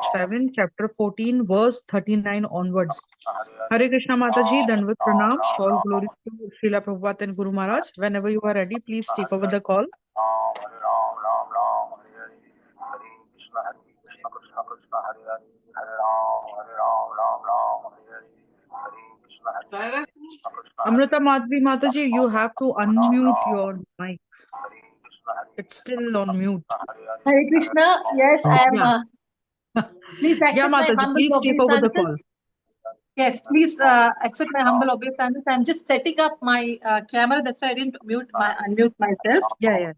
7, chapter 14, verse 39 onwards. Hare Krishna Mataji, Dandavat Pranam. All glory to Srila Prabhupada and Guru Maharaj. Whenever you are ready, please take over the call. Amrita Madhvi Mataji, you have to unmute your mic. It's still on mute. Hare Krishna. Yes, I am. Yeah. Please Yeah, accept my Mataji, humble please take over the call. obeisances. Yes, please accept my humble obeisances. I'm just setting up my camera. That's why I didn't unmute myself. Yeah.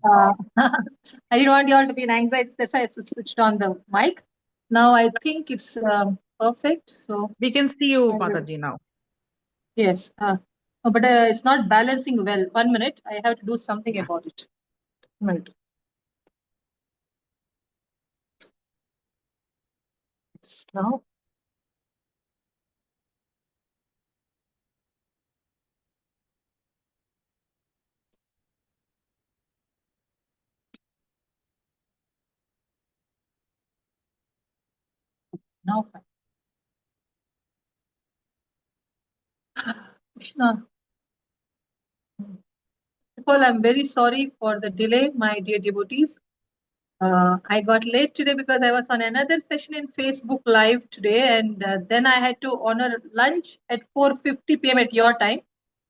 I didn't want you all to be in anxiety. That's why I switched on the mic. Now I think it's perfect. So We can see you, Mataji, now. yes, but it's not balancing well. 1 minute. I have to do something about it. 1 minute. Yes, now. Now, Krishna. Well, I'm very sorry for the delay, my dear devotees. I got late today because I was on another session in Facebook Live today, and then I had to honor lunch at 4:50 p.m. at your time.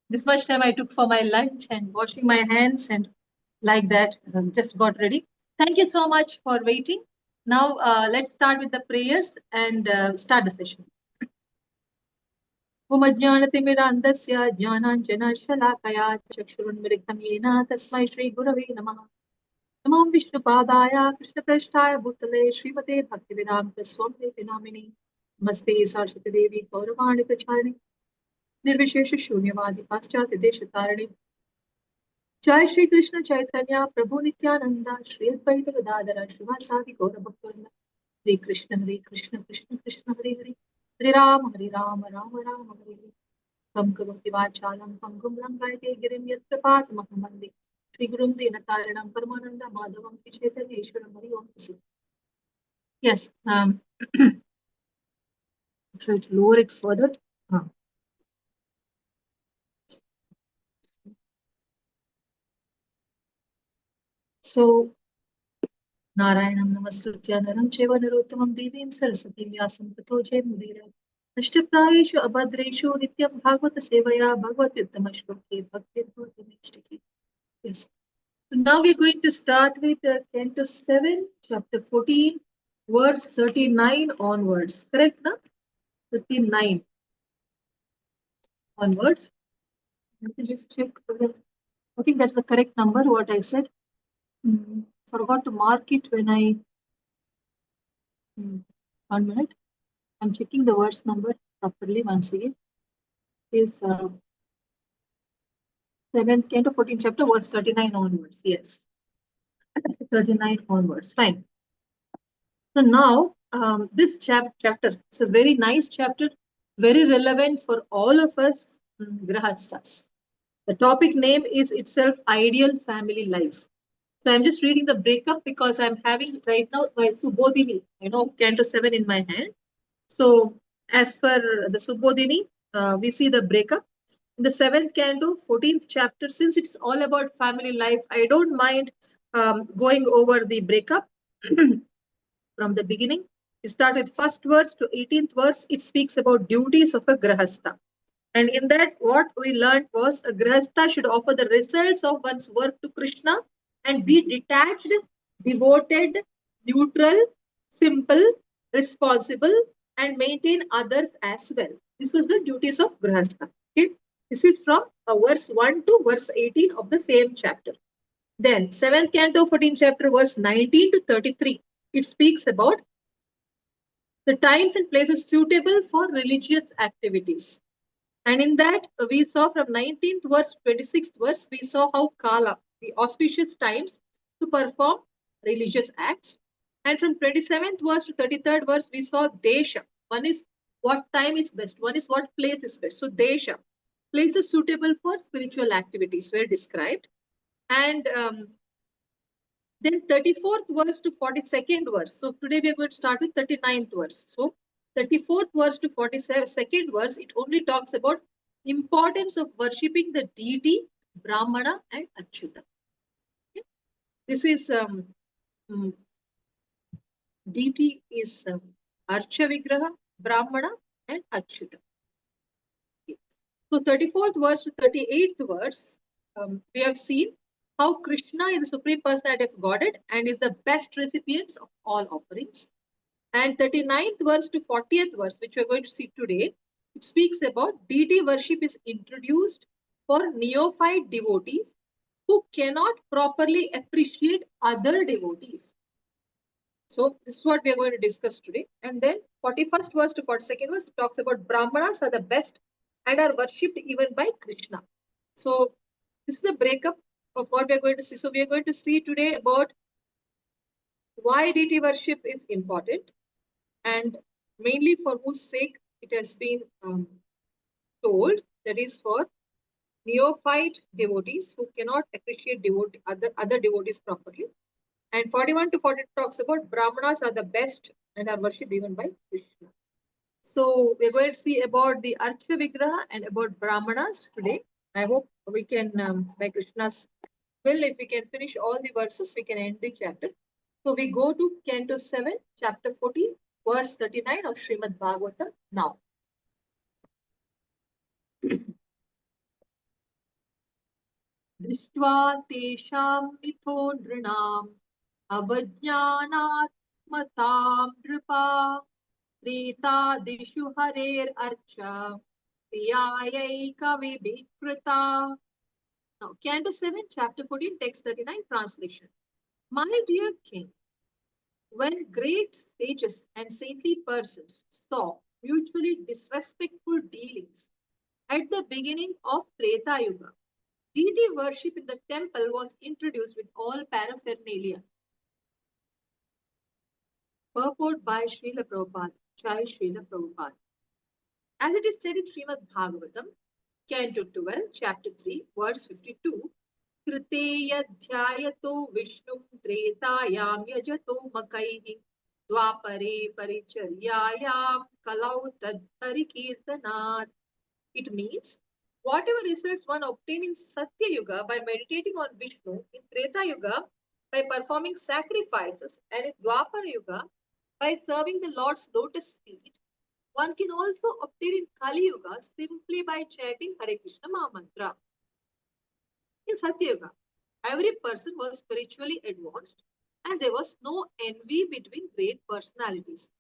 This much time I took for my lunch and washing my hands and like that. Just got ready. Thank you so much for waiting. Now let's start with the prayers and start the session. उमज्ञानतिमिरान्धस्य ज्ञानाञ्जनशलाकया चक्षुरुन्मिलितं येन तस्मै श्रीगुरवे नमः। नमो विष्णुपादाय कृष्णप्रेष्ठाय भूतले श्रीमते भक्तिवेदान्त स्वामिते नामिने नमस्ते सरस्वती देवी गौरवाणी प्रचारिणे निर्विशेष शून्यवादी पाश्चात्य देश तारिणे जय श्री कृष्ण चैतन्य प्रभु नित्यानंद श्री अद्वैत गदाधर श्रीवासादि गौर भक्तवृंद हरे कृष्ण कृष्ण कृष्ण हरे हरे हरे राम राम राम हरे हरे कम करोति वाचालं पंगुं लंघयते गिरिं यत्प्रपातमहं वन्दे श्रीगुरुं दीनतारिणं परमानन्द माधवं चैतन्येश्वरं हरि ओम. Yes, so to lower it further. So Narayanam Namastutya Naram Cheva Narottamam Devim Saraswatim Vyasam Tato Jayamudira Ashtaprayeshu Abhadreshu Nityam Bhagavata Sevaya Bhagavati Uttamashloke Bhakti Bhagavati. Yes. So now we're going to start with Canto 7, chapter 14, verse 39 onwards. Correct, na? 39 onwards. Let me just check whether I think that's the correct number, what I said. Forgot to mark it when I... 1 minute. I'm checking the verse number properly once again. Is 7th Canto 14 chapter, verse 39 onwards. Yes. 39 onwards. Fine. So now, this chapter is a very nice chapter, very relevant for all of us Grahasthas. The topic name is itself Ideal Family Life. So I'm just reading the breakup because I'm having right now my Subodhini, Canto 7 in my hand. So as per the Subodhini, we see the breakup. In the 7th Canto, 14th chapter, since it's all about family life, I don't mind going over the breakup from the beginning. You start with first verse to 18th verse. It speaks about duties of a grahastha. And in that, what we learned was a grahastha should offer the results of one's work to Krishna and be detached, devoted, neutral, simple, responsible, and maintain others as well. This was the duties of grahastha. Okay? This is from verse 1 to verse 18 of the same chapter. Then 7th Canto, 14th chapter, verse 19 to 33. It speaks about the times and places suitable for religious activities. And in that, we saw from 19th verse to 26th verse, we saw how Kala, the auspicious times to perform religious acts. And from 27th verse to 33rd verse, we saw Desha. One is what time is best. One is what place is best. So Desha, places suitable for spiritual activities were described. And Then 34th verse to 42nd verse. So today we are going to start with 39th verse. So 34th verse to 42nd verse, it only talks about importance of worshipping the deity, Brahmana and Achyuta. Okay. This is deity is Archa Vigraha, Brahmana and Achyuta. Okay. So 34th verse to 38th verse, we have seen how Krishna is the Supreme Personality of Godhead and is the best recipient of all offerings. And 39th verse to 40th verse, which we are going to see today, it speaks about deity worship is introduced for neophyte devotees who cannot properly appreciate other devotees. So this is what we are going to discuss today. And then 41st verse to 42nd verse talks about Brahmanas are the best and are worshipped even by Krishna. So this is the breakup of what we are going to see. So we are going to see today about why deity worship is important and mainly for whose sake it has been told, that is for neophyte devotees who cannot appreciate other devotees properly. And 41 to 40 talks about Brahmanas are the best and are worshipped even by Krishna. So we're going to see about the Archa Vigraha and about Brahmanas today. I hope we can, by Krishna's will, if we can finish all the verses, we can end the chapter. So we go to Canto 7, chapter 14, verse 39 of Srimad Bhagavatam now. दृष्ट्वा तेषां मिथो नृणाम् अवज्ञानात्मतां नृपा प्रीतादिषु हरेर्अर्चा प्रियायै कविभिकृता. Now, Canto 7, chapter 14, text 39, translation. My dear king, when great sages and saintly persons saw mutually disrespectful dealings at the beginning of Treta Yuga, deity worship in the temple was introduced with all paraphernalia. Purport by Srila Prabhupada, Jai Srila Prabhupada. As it is said in Srimad Bhagavatam, Canto 12, chapter 3, verse 52, Krite yadhyayato Vishnum Tretayam yajato makaihi Dwapare paricharyayam kalau tad parikirtanat. It means, whatever results one obtained in Satya Yuga by meditating on Vishnu, in Treta Yuga by performing sacrifices, and in Dwapara Yuga by serving the Lord's lotus feet, one can also obtain in Kali Yuga simply by chanting Hare Krishna Maha Mantra. In Satya Yuga, every person was spiritually advanced and there was no envy between great personalities.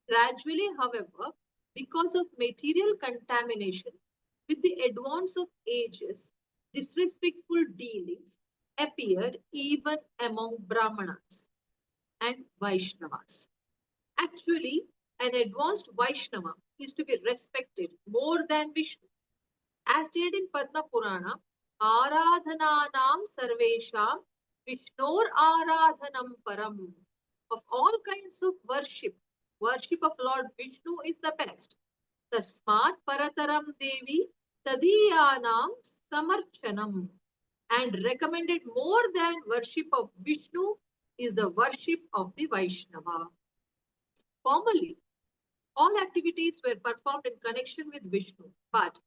Gradually, however, because of material contamination, with the advance of ages, disrespectful dealings appeared even among Brahmanas and Vaishnavas. Actually, an advanced Vaishnava is to be respected more than Vishnu. As stated in Padma Purana, Aradhananam Sarvesham Vishnor Aradhanam Param. Of all kinds of worship, worship of Lord Vishnu is the best. Tasmat Parataram Devi Tadiyanam Samarchanam. And recommended more than worship of Vishnu is the worship of the Vaishnava. Formerly, all activities were performed in connection with Vishnu, but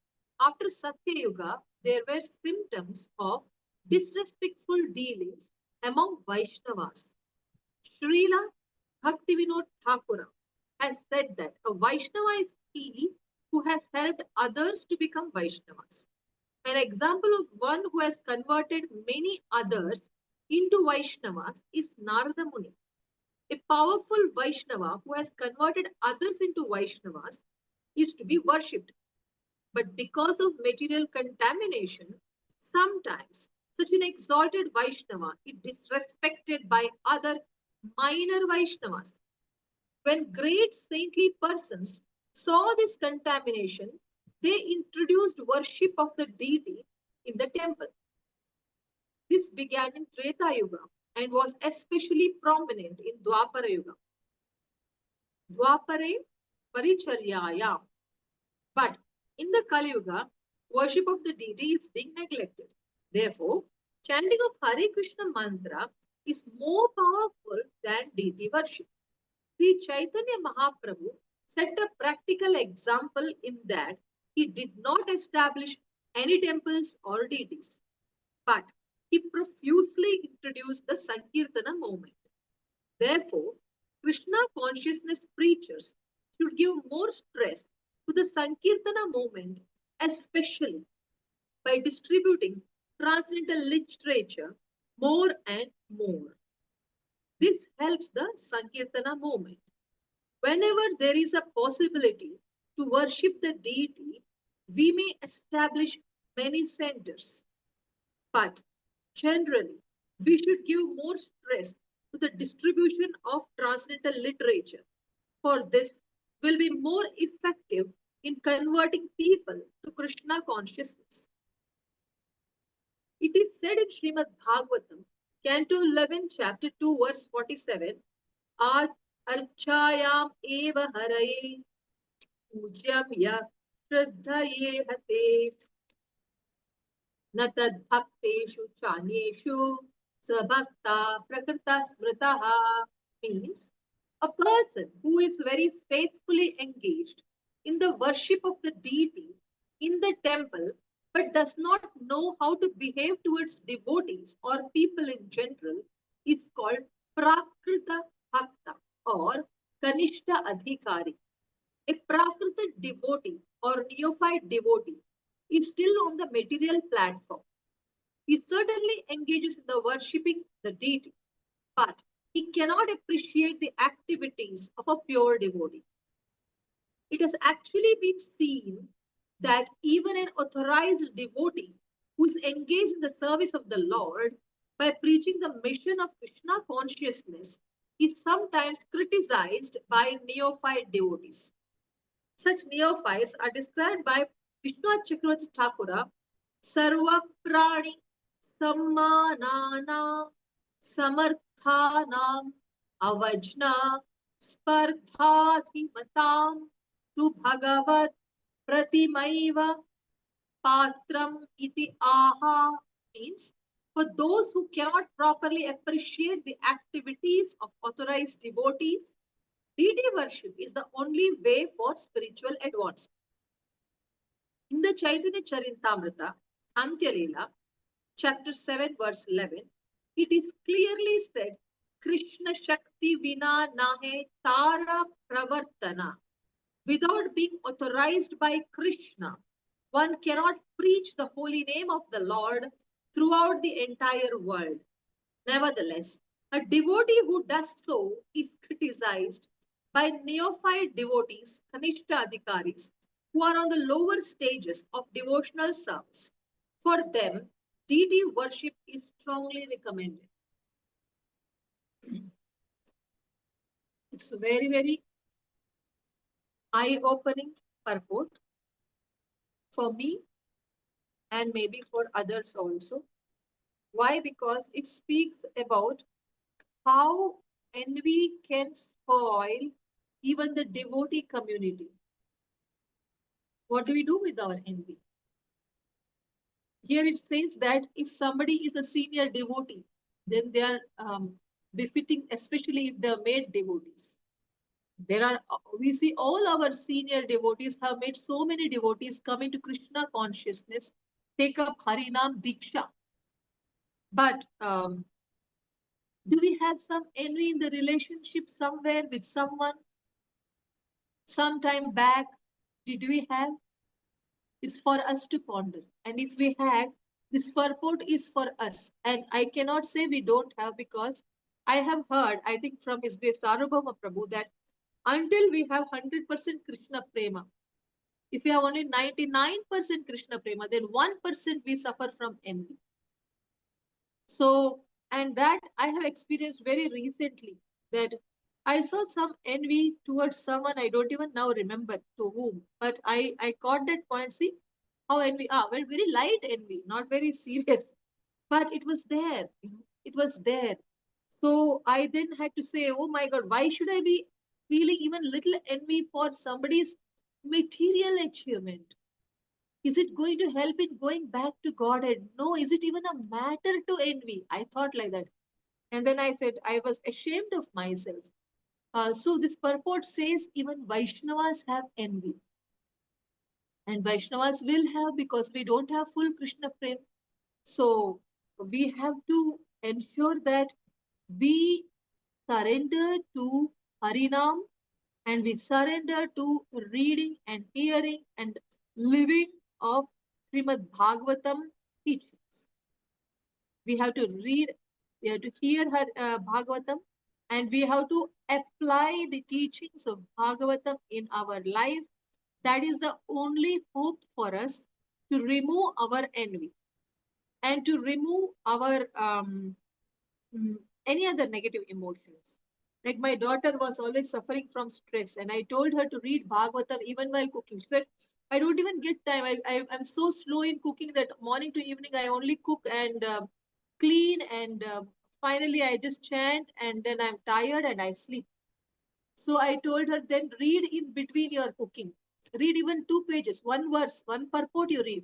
after Satya Yuga, there were symptoms of disrespectful dealings among Vaishnavas. Srila Bhaktivinoda Thakura has said that a Vaishnava is he who has helped others to become Vaishnavas. An example of one who has converted many others into Vaishnavas is Narada Muni. A powerful Vaishnava who has converted others into Vaishnavas is to be worshipped. But because of material contamination, sometimes such an exalted Vaishnava is disrespected by other minor Vaishnavas. When great saintly persons saw this contamination, they introduced worship of the deity in the temple. This began in Treta Yuga and was especially prominent in Dwapara Yuga. Dwapare Paricharyayam. But in the Kali Yuga, worship of the deity is being neglected. Therefore, chanting of Hare Krishna mantra is more powerful than deity worship. Sri Chaitanya Mahaprabhu set a practical example in that he did not establish any temples or deities, but he profusely introduced the Sankirtana movement. Therefore, Krishna consciousness preachers should give more stress to the Sankirtana movement, especially by distributing transcendental literature more and more. This helps the Sankirtana movement. Whenever there is a possibility to worship the deity, we may establish many centers. But generally, we should give more stress to the distribution of transcendental literature, for this will be more effective in converting people to Krishna consciousness. It is said in Srimad Bhagvatam, Canto 11, Chapter 2, verse 47, Archayam eva haraye पूज्यम यः श्रद्धये हते न तद्भक्तेषु चान्येषु svabhakta prakrita smritaha, means a person who is very faithfully engaged in the worship of the deity in the temple but does not know how to behave towards devotees or people in general is called prakrita bhakta or kanishta adhikari. A prakrita devotee or neophyte devotee is still on the material platform. He certainly engages in the worshipping the deity, but he cannot appreciate the activities of a pure devotee. It has actually been seen that even an authorized devotee who is engaged in the service of the Lord by preaching the mission of Krishna consciousness is sometimes criticized by neophyte devotees. Such neophytes are described by Vishnu Chakravarti Thakura, Sarva Prani Sammanana Samarthanam Avajna Spardhadhimatam Tu Bhagavat Pratimaiva Patram Iti Aha, means for those who cannot properly appreciate the activities of authorized devotees, deity worship is the only way for spiritual advancement. In the Chaitanya Charitamrita, Antya-lila, chapter 7, verse 11, it is clearly said, Krishna Shakti Vina Nahe Tara Pravartana. Without being authorized by Krishna, one cannot preach the holy name of the Lord throughout the entire world. Nevertheless, a devotee who does so is criticized by neophyte devotees, Kanishta Adhikaris, who are on the lower stages of devotional service. For them, deity worship is strongly recommended. It's a very, very eye-opening purport for me and maybe for others also. Why? Because it speaks about how envy can spoil even the devotee community. What do we do with our envy? Here it says that if somebody is a senior devotee, then they are befitting, especially if they are made devotees. We see all our senior devotees have made so many devotees come into Krishna consciousness, take up Harinam Diksha. But do we have some envy in the relationship somewhere with someone? Some time back, did we have? It's for us to ponder. And if we had, this purport is for us. And I cannot say we don't have, because I have heard, I think from His Grace Sarvabhauma Prabhu, that until we have 100% Krishna Prema, if we have only 99% Krishna Prema, then 1% we suffer from envy. So, and that I have experienced very recently, that I saw some envy towards someone, I don't even now remember to whom, but I caught that point. See how envy, well, very light envy, not very serious, but it was there, it was there. So I then had to say, oh my God, why should I be feeling even little envy for somebody's material achievement? Is it going to help in going back to Godhead? No. Is it even a matter to envy? I thought like that. And then I said, I was ashamed of myself. So this purport says even Vaishnavas have envy. And Vaishnavas will have because we don't have full Krishna prem. So we have to ensure that we surrender to Harinam and we surrender to reading and hearing and living of Srimad Bhagavatam teachings. We have to read, we have to hear her Bhagavatam, and we have to apply the teachings of Bhagavatam in our life. That is the only hope for us to remove our envy and to remove our any other negative emotions. Like my daughter was always suffering from stress, and I told her to read Bhagavatam even while cooking. She said, I don't even get time. I'm so slow in cooking that morning to evening I only cook and clean, and finally I just chant, and then I'm tired and I sleep. So I told her, then read in between your cooking. Read even 2 pages, one verse, one purport you read,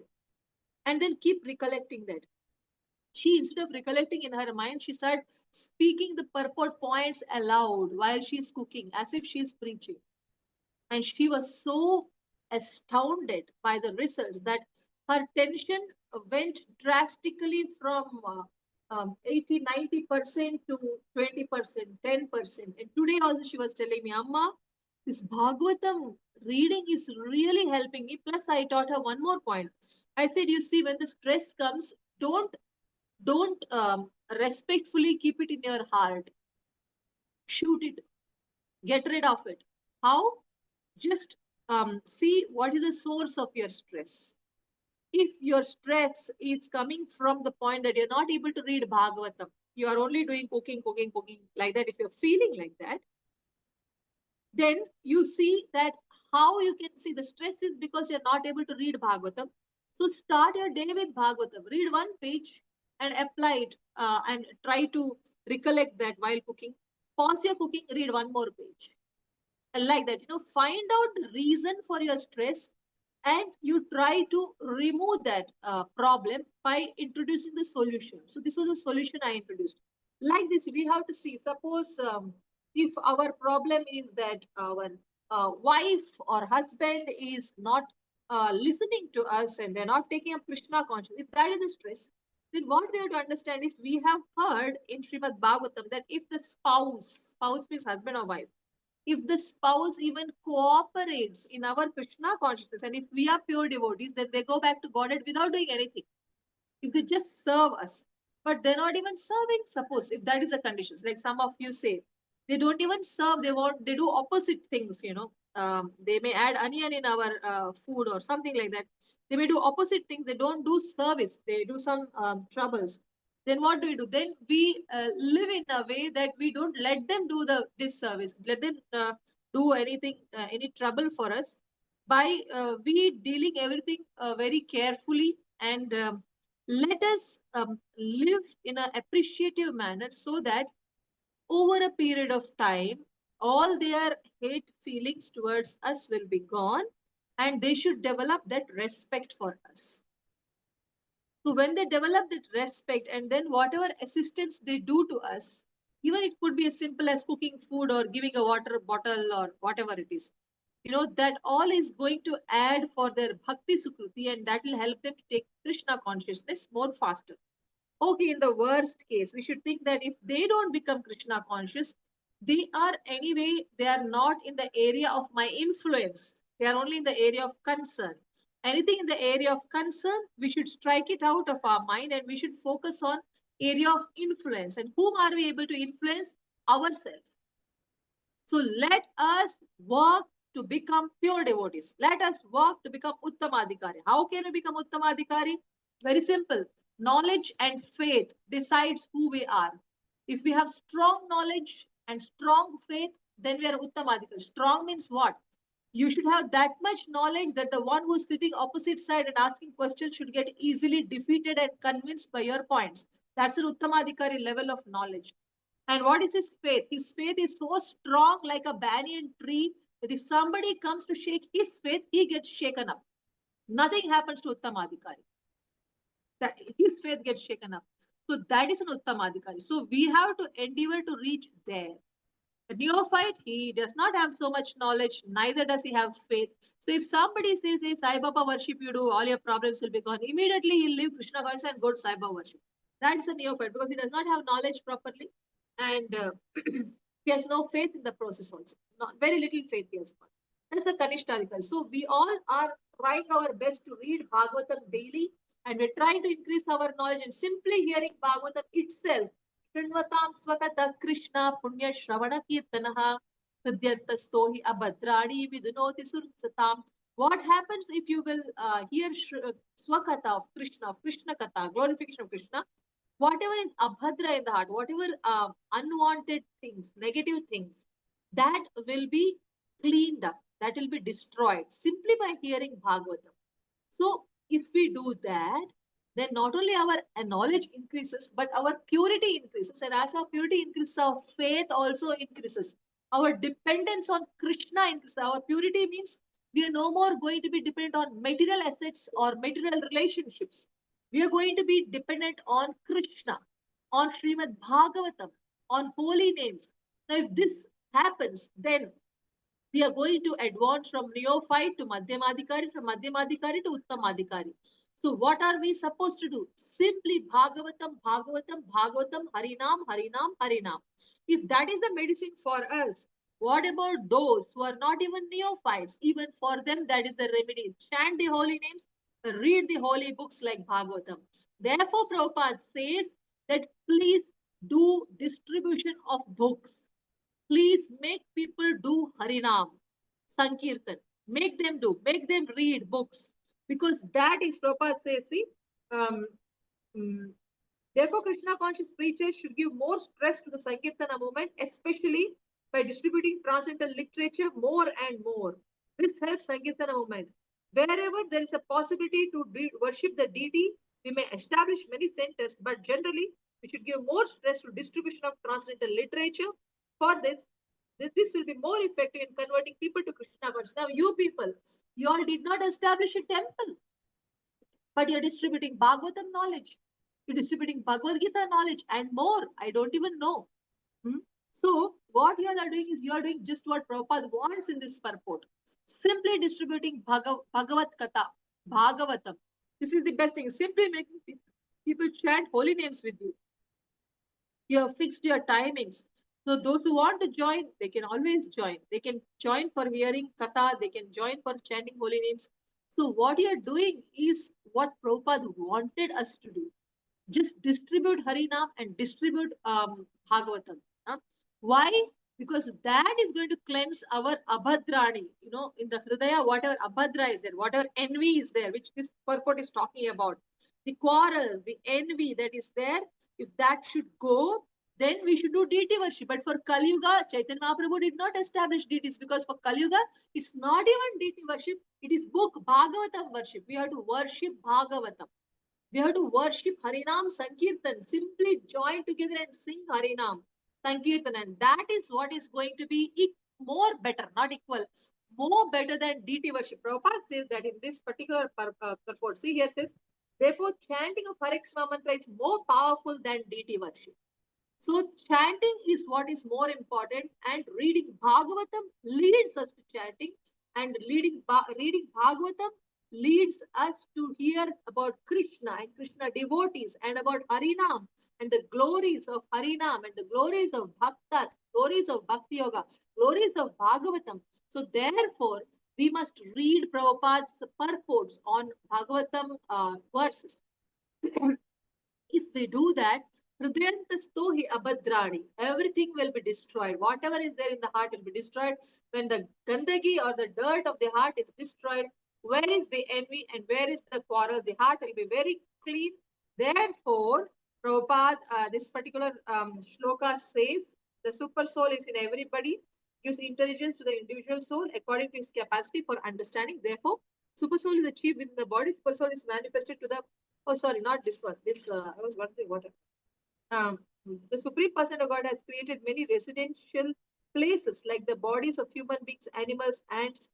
and then keep recollecting that. She, instead of recollecting in her mind, she started speaking the purport points aloud while she's cooking, as if she's preaching. And she was so astounded by the results that her tension went drastically from 80-90% to 20%, 10%. And today also she was telling me, Amma, this Bhagavatam reading is really helping me. Plus, I taught her one more point. I said, you see, when the stress comes, don't respectfully keep it in your heart. Shoot it, get rid of it. How? Just see what is the source of your stress. If your stress is coming from the point that you're not able to read Bhagavatam, you are only doing cooking, cooking, cooking, like that, if you're feeling like that, then you see that how you can see the stress is because you're not able to read Bhagavatam. So start your day with Bhagavatam. Read one page and apply it and try to recollect that while cooking. Pause your cooking, read one more page. And like that, find out the reason for your stress and you try to remove that problem by introducing the solution. So this was the solution I introduced. Like this, we have to see, suppose if our problem is that our wife or husband is not listening to us and they're not taking up Krishna consciousness, if that is the stress, then what we have to understand is we have heard in Srimad Bhagavatam that if the spouse means husband or wife, if the spouse even cooperates in our Krishna consciousness, and if we are pure devotees, then they go back to Godhead without doing anything. If they just serve us, but they're not even serving, suppose if that is the conditions, like some of you say, they don't even serve, they do opposite things, they may add onion in our food or something like that. They may do opposite things, they don't do service, they do some troubles. Then what do? Then we live in a way that we don't let them do the disservice, let them do anything, any trouble for us, by we dealing everything very carefully, and let us live in an appreciative manner so that over a period of time, all their hate feelings towards us will be gone and they should develop that respect for us. So when they develop that respect, and then whatever assistance they do to us, even it could be as simple as cooking food or giving a water bottle or whatever it is, that all is going to add for their bhakti sukruti, and that will help them to take Krishna consciousness more faster. Okay, in the worst case, we should think that if they don't become Krishna conscious, they are anyway, they are not in the area of my influence. They are only in the area of concern. Anything in the area of concern, we should strike it out of our mind and we should focus on area of influence. And whom are we able to influence? Ourselves. So let us work to become pure devotees. Let us work to become Uttamadhikari. How can we become Uttamadhikari? Very simple. Knowledge and faith decides who we are. If we have strong knowledge and strong faith, then we are Uttamadhikari. Strong means what? You should have that much knowledge that the one who's sitting opposite side and asking questions should get easily defeated and convinced by your points. That's an Uttamadhikari level of knowledge. And what is his faith? His faith is so strong like a banyan tree that if somebody comes to shake his faith, he gets shaken up. Nothing happens to Uttamadhikari. That his faith gets shaken up. So that is an Uttamadikari. So we have to endeavor to reach there. A neophyte, he does not have so much knowledge, neither does he have faith. So if somebody says, hey, Sai Baba worship you do, all your problems will be gone, immediately he'll leave Krishna consciousness and go to Sai Baba worship. That's a neophyte because he does not have knowledge properly and he has no faith in the process also. Not, very little faith he has got. That's a Kanishtarika. So we all are trying our best to read Bhagavatam daily and we're trying to increase our knowledge and simply hearing Bhagavatam itself. Shrinvatam swakata Krishna punya shravana kirtanaha hridyantasto hi abhadrani vidunoti sursatam. What happens if you will hear swakata of Krishna Katha, glorification of Krishna? Whatever is abhadra in the heart, whatever unwanted things, negative things, that will be cleaned up, that will be destroyed simply by hearing Bhagavatam. So if we do that, then not only our knowledge increases, but our purity increases. And as our purity increases, our faith also increases. Our dependence on Krishna increases. Our purity means we are no more going to be dependent on material assets or material relationships. We are going to be dependent on Krishna, on Srimad Bhagavatam, on holy names. Now, if this happens, then we are going to advance from neophyte to Madhyamadikari, from Madhyamadikari to Uttamadikari. So what are we supposed to do? Simply Bhagavatam, Bhagavatam, Bhagavatam, Harinam, Harinam, Harinam. If that is the medicine for us, what about those who are not even neophytes? Even for them, that is the remedy. Chant the holy names, read the holy books like Bhagavatam. Therefore, Prabhupada says that please do distribution of books. Please make people do Harinam, Sankirtan. Make them read books. Because that is, Prabhupada says, see, um, mm, therefore, Krishna conscious preachers should give more stress to the Sankirtana movement, especially by distributing transcendental literature more and more. This helps Sankirtana movement. Wherever there is a possibility to worship the deity, we may establish many centers, but generally, we should give more stress to distribution of transcendental literature. For this will be more effective in converting people to Krishna consciousness. Now, you people, you all did not establish a temple, but you're distributing Bhagavatam knowledge. You're distributing Bhagavad Gita knowledge and more. I don't even know. So, what you all are doing is you are doing just what Prabhupada wants in this purport. Simply distributing Bhagavad Katha, Bhagavatam. This is the best thing. Simply making people chant holy names with you. You have fixed your timings. So those who want to join, they can always join. They can join for hearing Katha, they can join for chanting holy names. So what you are doing is what Prabhupada wanted us to do. Just distribute Harinam and distribute Bhagavatam. Why? Because that is going to cleanse our Abhadrani. You know, in the Hridaya, whatever Abhadra is there, whatever envy is there, which this purport is talking about, the quarrels, the envy that is there, if that should go, then we should do deity worship. But for Kali Yuga, Chaitanya Mahaprabhu did not establish deities because for Kali Yuga, it's not even deity worship. It is book Bhagavatam worship. We have to worship Bhagavatam. We have to worship Harinam Sankirtan. Simply join together and sing Harinam Sankirtan. And that is what is going to be more better, not equal, more better than deity worship. Prabhupada says that in this particular purport. See here says, therefore, chanting of Hare Krishna mantra is more powerful than deity worship. So chanting is what is more important, and reading Bhagavatam leads us to chanting, and reading Bhagavatam leads us to hear about Krishna and Krishna devotees and about Harinam and the glories of Harinam and the glories of Bhaktas, glories of Bhakti Yoga, glories of Bhagavatam. So therefore, we must read Prabhupada's purports on Bhagavatam verses. If we do that, Hridyantastohi abhadrani, everything will be destroyed. Whatever is there in the heart will be destroyed. When the gandagi or the dirt of the heart is destroyed, where is the envy and where is the quarrel? The heart will be very clean. Therefore, Prabhupada, this particular shloka says, the super soul is in everybody, gives intelligence to the individual soul according to his capacity for understanding. Therefore, super soul is achieved within the body. Super soul is manifested to the, oh sorry, not this one. This, I was wondering what. The Supreme Person of God has created many residential places like the bodies of human beings, animals, ants.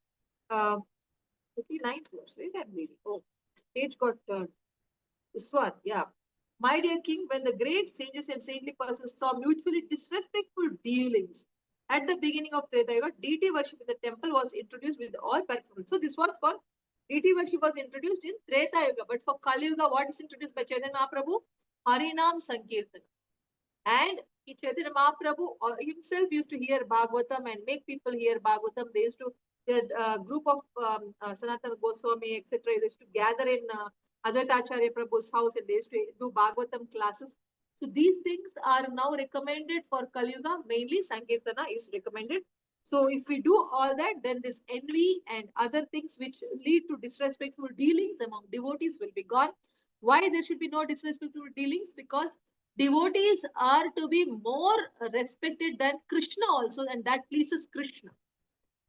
59th verse, where I'm reading. Oh, page got turned. This one, yeah. My dear king, when the great sages and saintly persons saw mutually disrespectful dealings at the beginning of Treta Yuga, deity worship in the temple was introduced with all performance. So this was for deity worship was introduced in Treta Yuga, but for Kali Yuga, what is introduced by Chaitanya Mahaprabhu? Harinam Sankirtan. And Chaitanya Mahaprabhu himself used to hear Bhagavatam and make people hear Bhagavatam. They used to, the group of Sanatana Goswami, etc., they used to gather in Advaita Acharya Prabhu's house and they used to do Bhagavatam classes. So these things are now recommended for Kali Yuga. Mainly Sankirtana is recommended. So if we do all that, then this envy and other things which lead to disrespectful dealings among devotees will be gone. Why there should be no disrespectful dealings? Because devotees are to be more respected than Krishna also, and that pleases Krishna.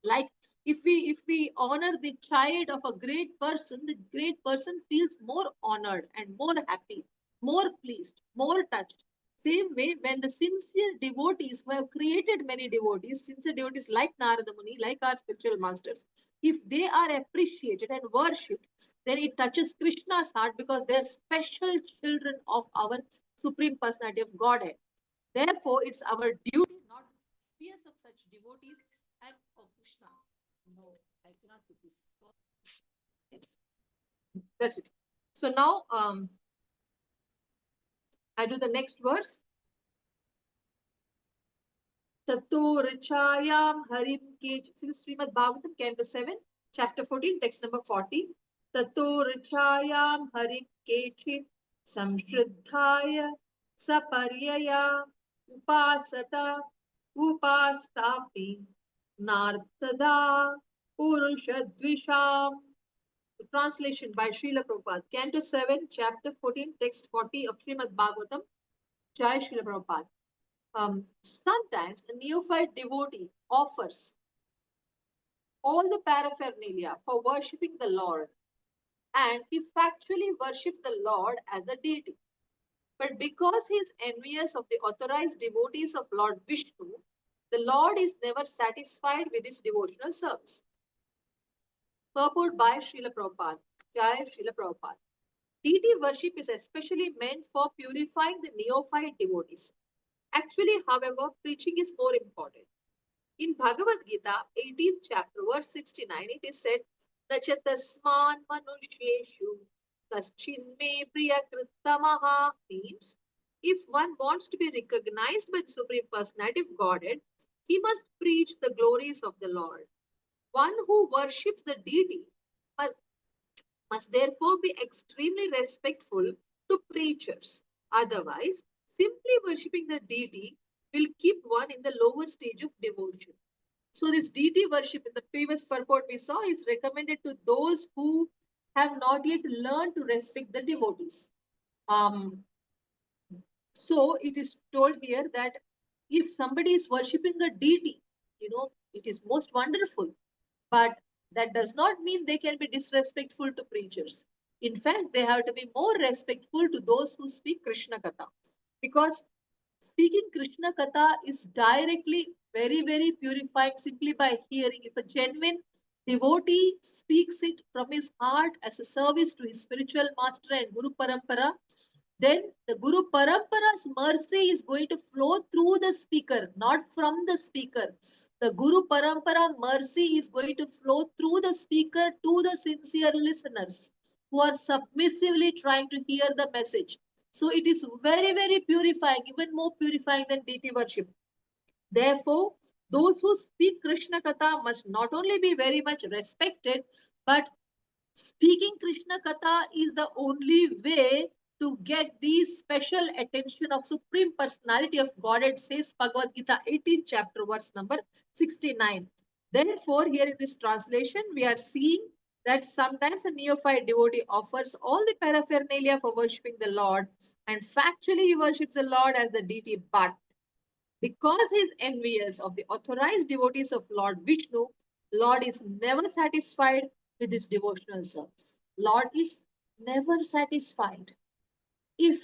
Like if we honor the child of a great person, the great person feels more honored and more happy, more pleased, more touched. Same way, when the sincere devotees who have created many devotees, sincere devotees like Narada Muni, like our spiritual masters, if they are appreciated and worshipped, then it touches Krishna's heart because they are special children of our Supreme Personality of Godhead. Therefore, it's our duty not to be envious of such devotees and oh Krishna. No, I cannot put this. Yes. That's it. So now I do the next verse. Tato Richayam Harim Kej. See the Srimad Bhagavatam, Canto 7, Chapter 14, text number 40. Tato Richayam Harim Kechit Samshriddhaya Saparyaya Upasata Upastapi Nartada Purushadvisham. Translation by Srila Prabhupada. Canto 7, Chapter 14, text 40 of Srimad Bhagavatam. Jai Srila Prabhupada. Sometimes a neophyte devotee offers all the paraphernalia for worshipping the Lord, and he factually worships the Lord as a deity. But because he is envious of the authorized devotees of Lord Vishnu, the Lord is never satisfied with his devotional service. Purport by Srila Prabhupada. Jai Srila Prabhupada. Deity worship is especially meant for purifying the neophyte devotees. Actually, however, preaching is more important. In Bhagavad Gita, 18th chapter, verse 69, it is said, Nachatasman manusheshu kaschinme priyakrittamaha, means if one wants to be recognized by the Supreme Personality of Godhead, he must preach the glories of the Lord. One who worships the deity must therefore be extremely respectful to preachers. Otherwise, simply worshipping the deity will keep one in the lower stage of devotion. So this deity worship in the previous purport we saw is recommended to those who have not yet learned to respect the devotees. So it is told here that if somebody is worshipping a deity, it is most wonderful. But that does not mean they can be disrespectful to preachers. In fact, they have to be more respectful to those who speak Krishna Katha. Because speaking Krishna Katha is directly very, very purifying simply by hearing. If a genuine devotee speaks it from his heart as a service to his spiritual master and Guru Parampara, then the Guru Parampara's mercy is going to flow through the speaker, not from the speaker. The Guru Parampara mercy is going to flow through the speaker to the sincere listeners who are submissively trying to hear the message. So it is very, very purifying, even more purifying than deity worship. Therefore, those who speak Krishna Katha must not only be very much respected, but speaking Krishna Katha is the only way to get the special attention of Supreme Personality of Godhead, says Bhagavad Gita 18th chapter, verse number 69. Therefore, here in this translation, we are seeing that sometimes a neophyte devotee offers all the paraphernalia for worshipping the Lord, and factually he worships the Lord as the deity, but because he is envious of the authorized devotees of Lord Vishnu, Lord is never satisfied with his devotional service. Lord is never satisfied. If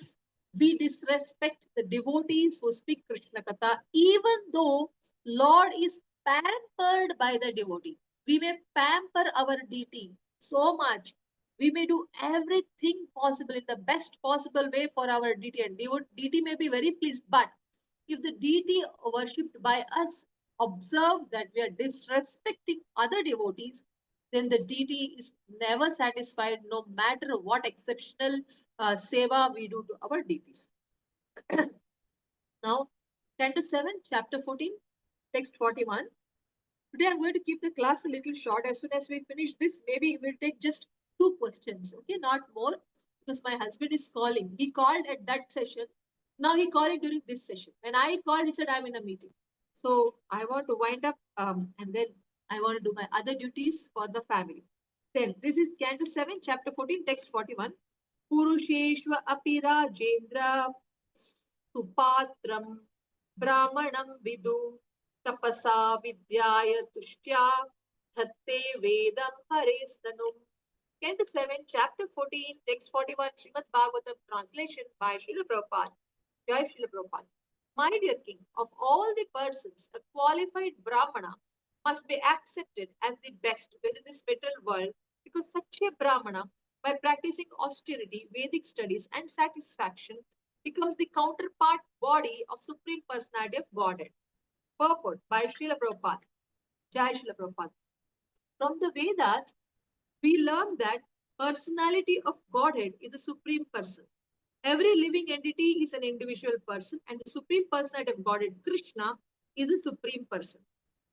we disrespect the devotees who speak Krishna Katha, even though Lord is pampered by the devotee, we may pamper our deity so much. We may do everything possible in the best possible way for our deity, and deity may be very pleased. But if the deity worshipped by us observe that we are disrespecting other devotees, then the deity is never satisfied, no matter what exceptional seva we do to our deities. Now, Canto 7, Chapter 14, Text 41. Today I'm going to keep the class a little short. As soon as we finish this, maybe we'll take just 2 questions, okay, not more, because my husband is calling. He called at that session. Now he called during this session. When I called, he said I'm in a meeting. So I want to wind up and then I want to do my other duties for the family. Then this is Canto 7, Chapter 14, Text 41. Purusheshva apira jendra supatram brahmanam vidu tapasa vidyaya tushtya dhatte vedam harestanum. Canto 7, Chapter 14, Text 41, Srimad Bhagvatam, translation by Srila Prabhupada. Jai Srila Prabhupada. My dear king, of all the persons, a qualified Brahmana must be accepted as the best within this material world, because such a Brahmana, by practicing austerity, Vedic studies, and satisfaction, becomes the counterpart body of Supreme Personality of Godhead. Purport by Srila Prabhupada. Jai Srila Prabhupada. From the Vedas, we learn that personality of Godhead is the supreme person. Every living entity is an individual person, and the supreme personality of Godhead, Krishna, is a supreme person.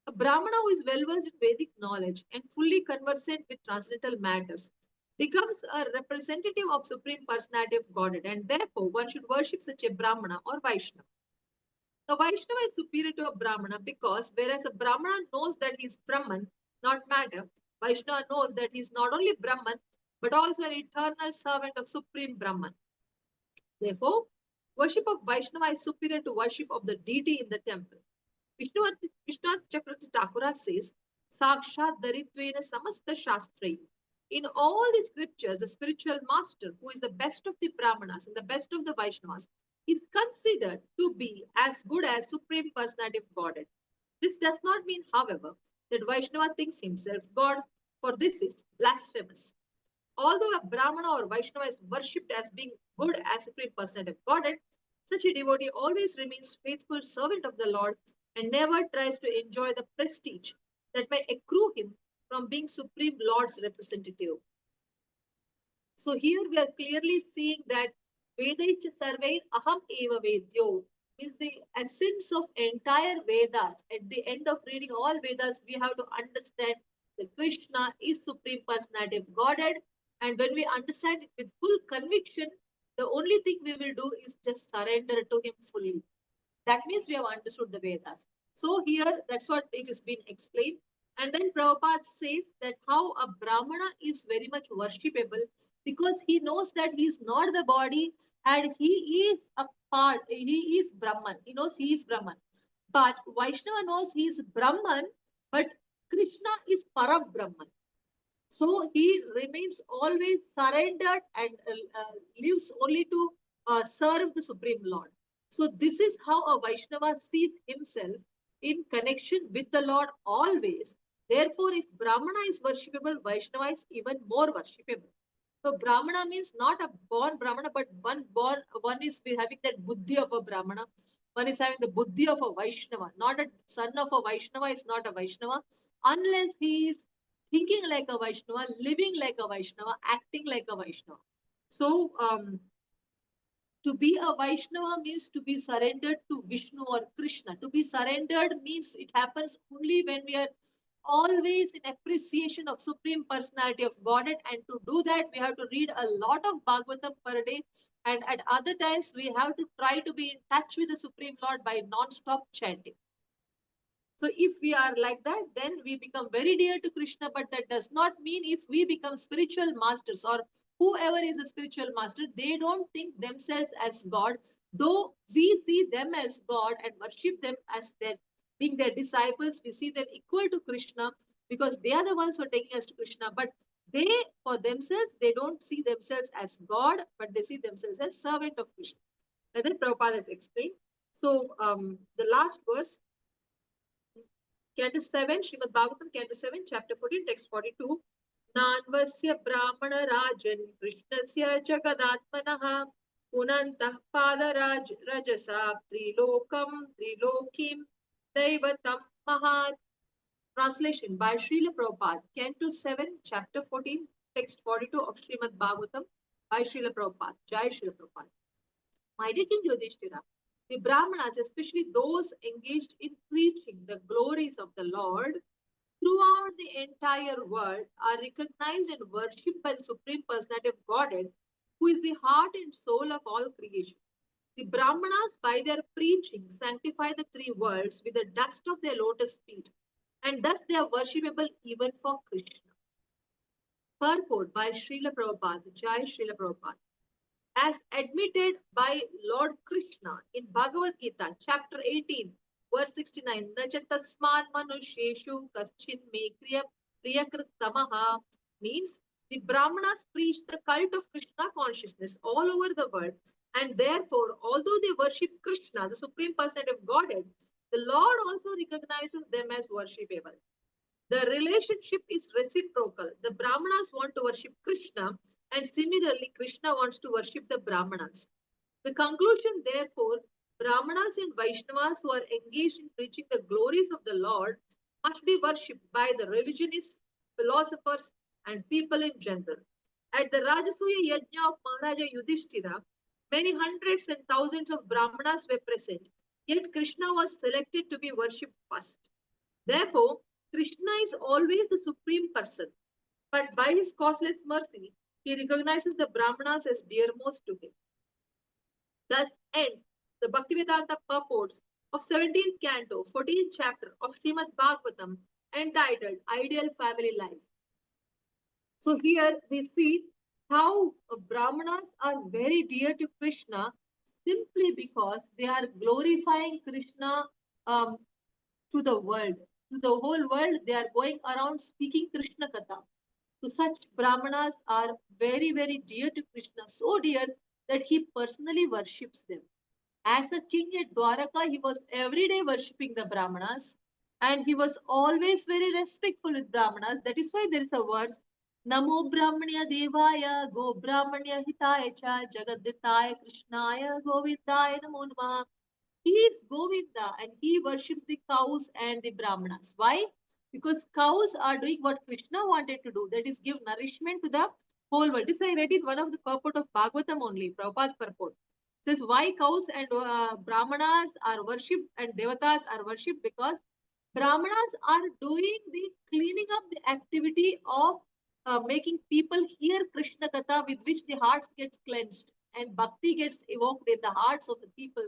A Brahmana who is well versed in Vedic knowledge and fully conversant with transcendental matters becomes a representative of supreme personality of Godhead, and therefore one should worship such a Brahmana or Vaishnava. The Vaishnava is superior to a Brahmana because whereas a Brahmana knows that he is Brahman, not matter, Vaishnava knows that he is not only Brahman but also an eternal servant of Supreme Brahman. Therefore, worship of Vaishnava is superior to worship of the deity in the temple. Vishnunath Chakravarti Thakura says, Sakshat Daritvena Samasta Shastrai. In all the scriptures, the spiritual master, who is the best of the Brahmanas and the best of the Vaishnavas, is considered to be as good as Supreme Personality of Godhead. This does not mean, however, that Vaishnava thinks himself God, for this is blasphemous. Although a Brahmana or Vaishnava is worshipped as being good as Supreme Personality of Godhead, such a devotee always remains faithful servant of the Lord and never tries to enjoy the prestige that may accrue him from being Supreme Lord's representative. So here we are clearly seeing that Vedaicha Sarvein Aham Eva Vedyo is the essence of entire Vedas. At the end of reading all Vedas, we have to understand that Krishna is Supreme Personality of Godhead. And when we understand it with full conviction, the only thing we will do is just surrender to him fully. That means we have understood the Vedas. So here, that's what it has been explained. And then Prabhupada says that how a Brahmana is very much worshipable because he knows that he is not the body and he is a part, he is Brahman. He knows he is Brahman. But Vaishnava knows he is Brahman, but Krishna is Param Brahman. So he remains always surrendered and lives only to serve the Supreme Lord. So this is how a Vaishnava sees himself in connection with the Lord always. Therefore, if Brahmana is worshipable, Vaishnava is even more worshipable. So Brahmana means not a born Brahmana, but one is having that buddhi of a Brahmana. One is having the buddhi of a Vaishnava. Not a son of a Vaishnava is not a Vaishnava unless he is thinking like a Vaishnava, living like a Vaishnava, acting like a Vaishnava. So to be a Vaishnava means to be surrendered to Vishnu or Krishna. To be surrendered means it happens only when we are always in appreciation of Supreme Personality of Godhead. And to do that, we have to read a lot of Bhagavatam per day. And at other times, we have to try to be in touch with the Supreme Lord by non-stop chanting. So if we are like that, then we become very dear to Krishna, but that does not mean if we become spiritual masters or whoever is a spiritual master, they don't think themselves as God, though we see them as God and worship them as their being their disciples, we see them equal to Krishna because they are the ones who are taking us to Krishna. But they, for themselves, they don't see themselves as God, but they see themselves as servant of Krishna. And then Prabhupada has explained. So the last verse, Canto 7, Srimad Bhagavatam, Canto 7, Chapter 14, Text 42. नान्वस्य ब्राह्मणराजन् कृष्णस्य जगदात्मनः पुनन्तः पादराज रजसा त्रिलोकीं दैवतं महात्. Translation by Srila Prabhupada, Canto 7, Chapter 14, Text 42 of Srimad Bhagvatam by Srila Prabhupada. Jai Srila Prabhupada. My dear King Yudhishthira, the Brahmanas, especially those engaged in preaching the glories of the Lord throughout the entire world, are recognized and worshipped by the Supreme Personality of Godhead, who is the heart and soul of all creation. The Brahmanas, by their preaching, sanctify the three worlds with the dust of their lotus feet, and thus they are worshipable even for Krishna. Purport by Srila Prabhupada, Jai Srila Prabhupada. As admitted by Lord Krishna in Bhagavad Gita, chapter 18, verse 69, Nachatasman Manusheshu Kaschin Me Priyakritamaha, means the Brahmanas preach the cult of Krishna consciousness all over the world, and therefore, although they worship Krishna, the Supreme Personality of Godhead, the Lord also recognizes them as worshipable. The relationship is reciprocal. The Brahmanas want to worship Krishna, and similarly, Krishna wants to worship the Brahmanas. The conclusion, therefore, Brahmanas and Vaishnavas who are engaged in preaching the glories of the Lord must be worshipped by the religionists, philosophers, and people in general. At the Rajasuya Yajna of Maharaja Yudhishthira, many hundreds and thousands of Brahmanas were present, yet Krishna was selected to be worshipped first. Therefore, Krishna is always the supreme person, but by his causeless mercy, he recognizes the Brahmanas as dearmost to him. Thus end the Bhaktivedanta purports of 17th canto, 14th chapter of Srimad Bhagvatam, entitled Ideal Family Life. So here we see how Brahmanas are very dear to Krishna simply because they are glorifying Krishna um, to the world. To the whole world, they are going around speaking Krishna Katha. So such Brahmanas are very, very dear to Krishna, so dear that he personally worships them. As a king at Dwaraka, he was every day worshipping the Brahmanas, and he was always very respectful with Brahmanas. That is why there is a verse, Namo Brahmanya Devaya Go Brahmanya Hitaya Cha Jagaditaya Krishnaya Govindaya Namo Namah. He is Govinda and he worships the cows and the Brahmanas. Why? Because cows are doing what Krishna wanted to do, that is, give nourishment to the whole world. This I read in one of the purport of Bhagavatam only, Prabhupada purport. It says why cows and Brahmanas are worshipped and Devatas are worshipped, because Brahmanas are doing the cleaning up the activity of making people hear Krishna Katha, with which the hearts gets cleansed and bhakti gets evoked in the hearts of the people.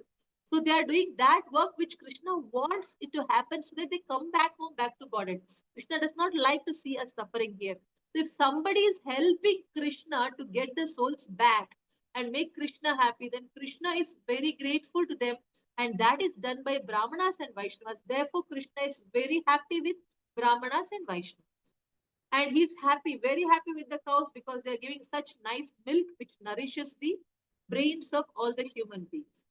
So they are doing that work which Krishna wants it to happen so that they come back home, back to Godhead. Krishna does not like to see us suffering here. So if somebody is helping Krishna to get the souls back and make Krishna happy, then Krishna is very grateful to them, and that is done by Brahmanas and Vaishnavas. Therefore, Krishna is very happy with Brahmanas and Vaishnavas. And he's happy, very happy with the cows, because they're giving such nice milk which nourishes the brains of all the human beings.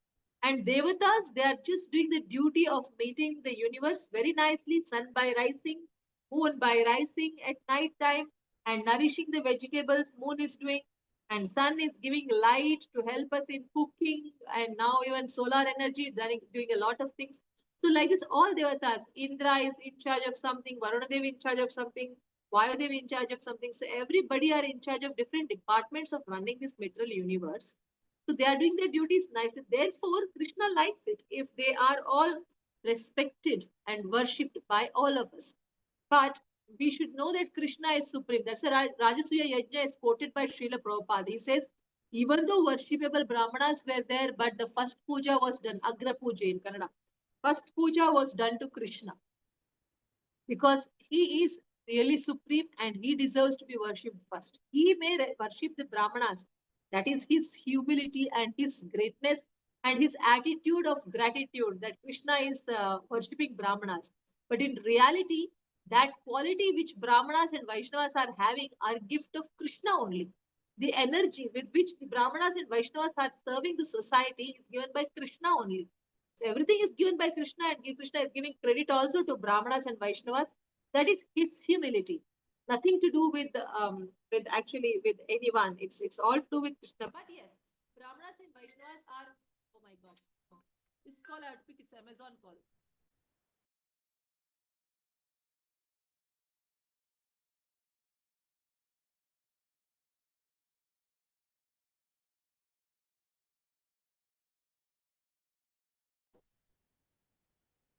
And Devatas, they are just doing the duty of maintaining the universe very nicely, sun by rising, moon by rising at night time, and nourishing the vegetables moon is doing, and sun is giving light to help us in cooking, and now even solar energy doing a lot of things. So like this, all Devatas, Indra is in charge of something, Varuna Devi in charge of something, Vayudevi in charge of something. So everybody are in charge of different departments of running this material universe. So they are doing their duties nicely. Therefore, Krishna likes it if they are all respected and worshipped by all of us. But we should know that Krishna is supreme. That's why Rajasuya Yajna is quoted by Srila Prabhupada. He says, even though worshipable Brahmanas were there, but the first puja was done, Agra Puja in Kannada. First puja was done to Krishna, because he is really supreme and he deserves to be worshipped first. He may worship the Brahmanas. That is his humility and his greatness and his attitude of gratitude that Krishna is worshipping Brahmanas. But in reality, that quality which Brahmanas and Vaishnavas are having are gift of Krishna only. The energy with which the Brahmanas and Vaishnavas are serving the society is given by Krishna only. So everything is given by Krishna, and Krishna is giving credit also to Brahmanas and Vaishnavas. That is his humility. Nothing to do with actually with anyone. It's all to do with Krishna. But yes, Brahmanas and Vaishnavas are. Oh my God, this call I have to pick. It's Amazon call.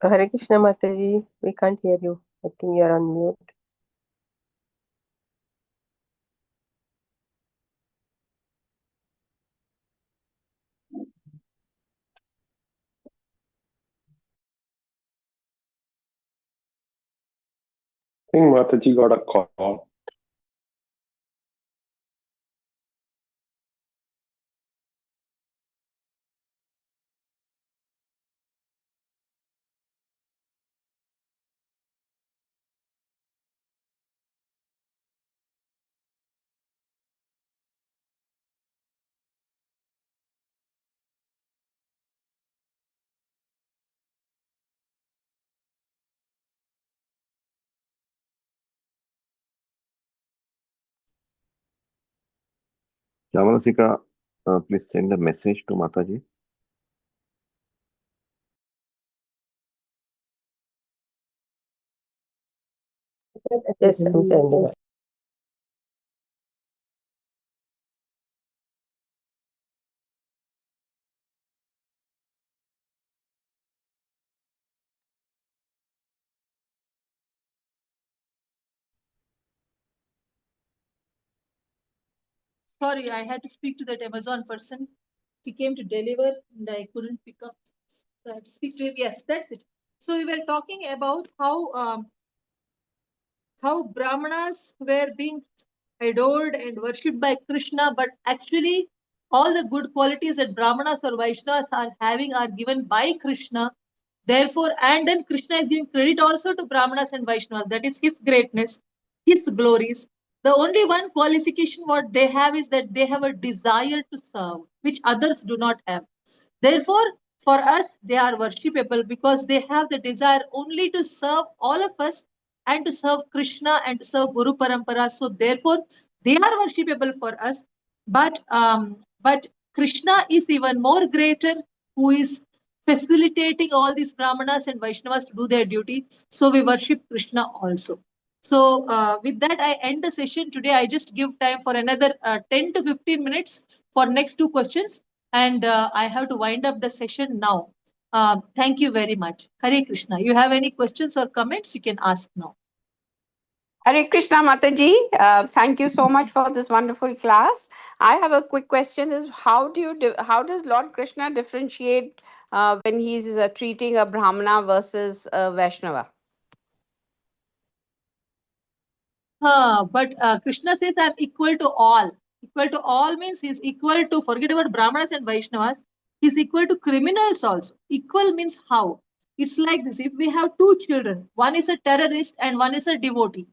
Hare Krishna Mataji, we can't hear you. I think you're on mute. I think Mataji got a call. Yamanasika, please send a message to Mataji. Yes, I'm sending. Sorry, I had to speak to that Amazon person. He came to deliver and I couldn't pick up. So I had to speak to him. Yes, that's it. So we were talking about how Brahmanas were being adored and worshipped by Krishna, but actually all the good qualities that Brahmanas or Vaishnavas are having are given by Krishna. Therefore, and then Krishna is giving credit also to Brahmanas and Vaishnavas. That is his greatness, his glories. The only one qualification what they have is that they have a desire to serve, which others do not have. Therefore, for us, they are worshipable because they have the desire only to serve all of us and to serve Krishna and to serve Guru Parampara. So therefore, they are worshipable for us. But Krishna is even more greater, who is facilitating all these Brahmanas and Vaishnavas to do their duty. So we worship Krishna also. So with that, I end the session today. I just give time for another 10 to 15 minutes for next two questions. And I have to wind up the session now. Thank you very much. Hare Krishna. You have any questions or comments, you can ask now. Hare Krishna Mataji, thank you so much for this wonderful class. I have a quick question: is how does Lord Krishna differentiate when he's treating a Brahmana versus a Vaishnava? But Krishna says I'm equal to all. Equal to all means he's equal to, forget about Brahmanas and Vaishnavas, he's equal to criminals also. Equal means how? It's like this: if we have two children, one is a terrorist and one is a devotee,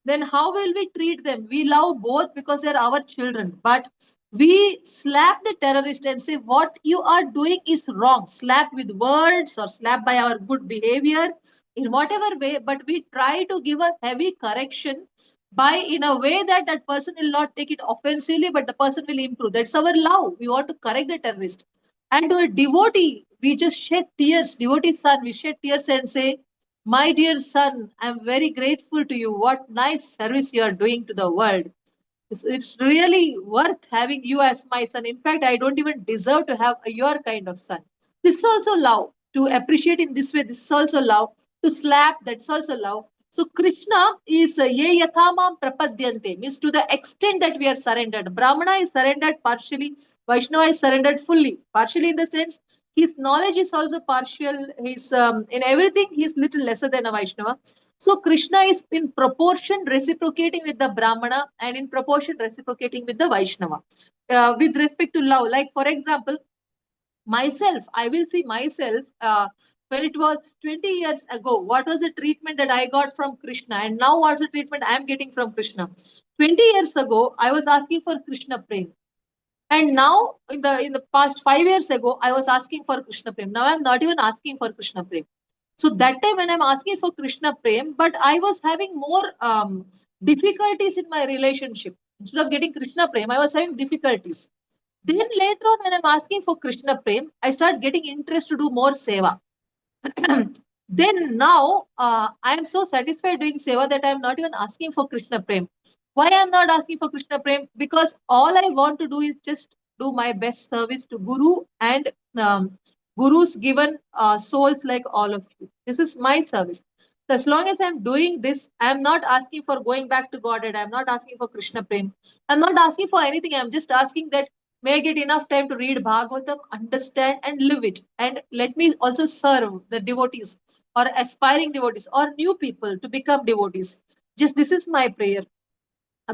then how will we treat them? We love both because they're our children, but we slap the terrorist and say what you are doing is wrong. Slap with words or slap by our good behavior in whatever way, but we try to give a heavy correction by in a way that that person will not take it offensively, but the person will improve. That's our love. We want to correct the terrorist. And to a devotee, we just shed tears. Devotee son, we shed tears and say, my dear son, I'm very grateful to you. What nice service you are doing to the world. It's really worth having you as my son. In fact, I don't even deserve to have your kind of son. This is also love. To appreciate in this way, this is also love. To slap, that's also love. So Krishna is ye yathamam prapadyante, means to the extent that we are surrendered. Brahmana is surrendered partially, Vaishnava is surrendered fully. Partially in the sense his knowledge is also partial. His in everything he is little lesser than a Vaishnava. So Krishna is in proportion reciprocating with the Brahmana and in proportion reciprocating with the Vaishnava. With respect to love, like for example, myself, I will see myself when it was 20 years ago, what was the treatment that I got from Krishna, and now what's the treatment I am getting from Krishna. 20 years ago, I was asking for Krishna Prem. And now in the past 5 years ago, I was asking for Krishna Prem. Now I'm not even asking for Krishna Prem. So that time when I'm asking for Krishna Prem, but I was having more difficulties in my relationship. Instead of getting Krishna Prem, I was having difficulties. Then later on, when I'm asking for Krishna Prem, I start getting interest to do more seva. Then now I am so satisfied doing seva that I am not even asking for Krishna Prem. Why I am not asking for Krishna Prem? Because all I want to do is just do my best service to Guru and Guru's given souls like all of you. This is my service. So as long as I'm doing this, I'm not asking for going back to Godhead. I'm not asking for Krishna Prem. I'm not asking for anything. I'm just asking that may I get enough time to read Bhagavatam, understand and live it. And let me also serve the devotees or aspiring devotees or new people to become devotees. Just this is my prayer.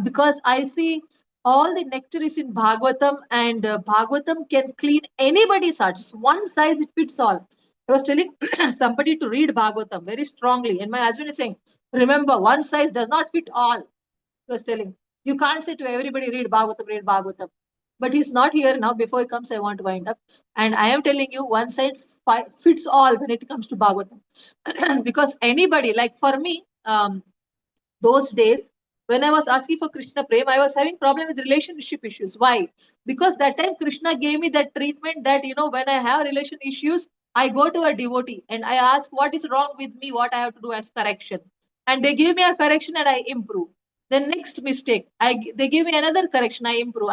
Because I see all the nectar is in Bhagavatam, and Bhagavatam can clean anybody's heart. It's one size it fits all. I was telling somebody to read Bhagavatam very strongly, and my husband is saying, remember, one size does not fit all. He was telling, you can't say to everybody, read Bhagavatam, read Bhagavatam. But he's not here now. Before he comes, I want to wind up. And I am telling you, one side fits all when it comes to Bhagavatam. Because anybody, like for me, those days, when I was asking for Krishna Prem, I was having problem with relationship issues. Why? Because that time Krishna gave me that treatment that, when I have relation issues, I go to a devotee and I ask what is wrong with me, what I have to do as correction. And they give me a correction and I improve. The next mistake, they give me another correction, I improve.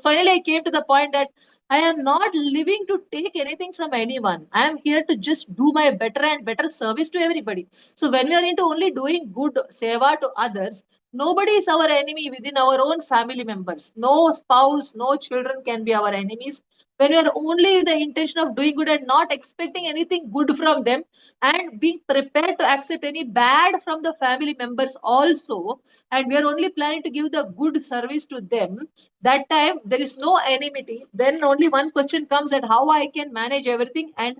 Finally, I came to the point that I am not living to take anything from anyone. I am here to just do my better and better service to everybody. So when we are into only doing good seva to others, nobody is our enemy within our own family members. No spouse, no children can be our enemies. When we are only the intention of doing good and not expecting anything good from them, and being prepared to accept any bad from the family members also, and we are only planning to give the good service to them, that time there is no enmity. Then only one question comes at how I can manage everything and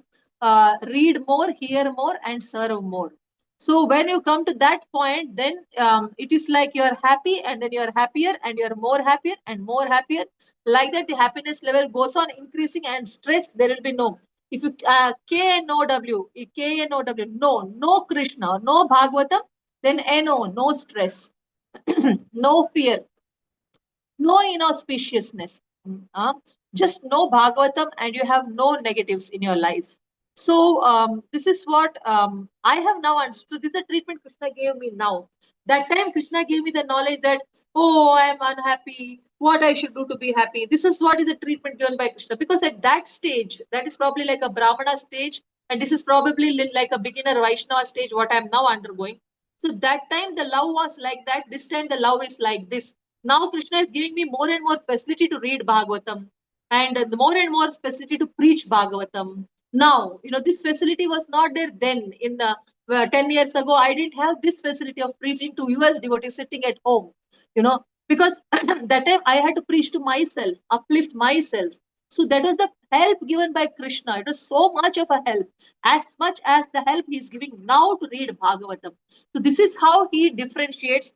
read more, hear more and serve more. So when you come to that point, then it is like you are happy and then you are happier and you are more happier and more happier. Like that, the happiness level goes on increasing, and stress there will be no. If you KNOW, no Krishna, no Bhagavatam, then no stress, no fear, no inauspiciousness. Just no Bhagavatam and you have no negatives in your life. So this is what I have now understood. So this is the treatment Krishna gave me now. That time Krishna gave me the knowledge that, oh, I am unhappy, what I should do to be happy. This is what is the treatment given by Krishna. Because at that stage, that is probably like a Brahmana stage, and this is probably like a beginner Vaishnava stage, what I am now undergoing. So that time the love was like that. This time the love is like this. Now Krishna is giving me more and more facility to read Bhagavatam, and more and more facility to preach Bhagavatam. Now, this facility was not there then. In 10 years ago, I didn't have this facility of preaching to US devotees sitting at home, because that time I had to preach to myself, uplift myself. So that was the help given by Krishna. It was so much of a help, as much as the help he is giving now to read Bhagavatam. So this is how he differentiates